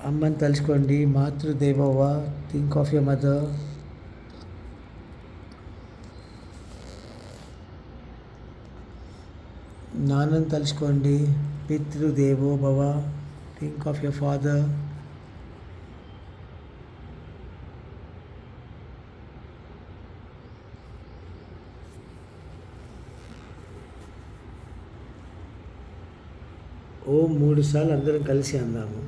అమ్మని తలుచుకోండి. మాతృదేవోభవ, థింక్ ఆఫ్ యువర్ మదర్. నాన్నని తలుచుకోండి. పితృదేవోభవ, think of your father. Om 3 సార్లు అందరం కలిసి అందాము.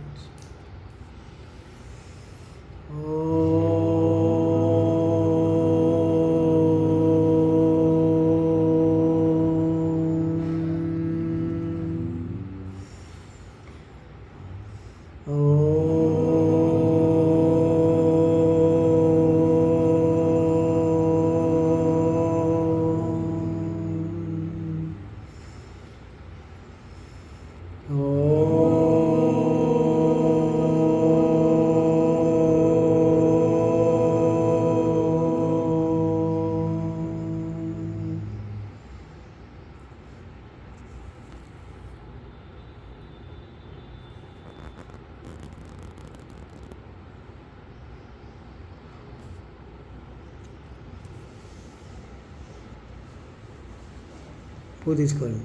పువ్వు తీసుకోండి.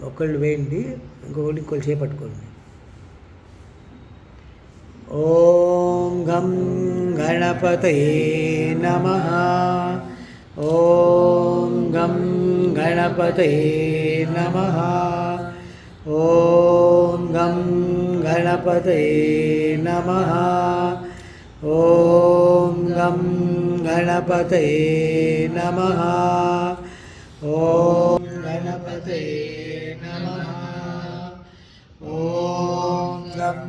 ఒకళ్ళు వేయండి, ఇంకొకళ్ళు చేపట్టుకోండి. ఓం గం గణపతయే నమః. ఓం గం గణపతయే నమః. ఓం గం గణపతయే నమః. ఓం గం గణపతయే నమః. ఓం గణపతయే నమః. ఓం గం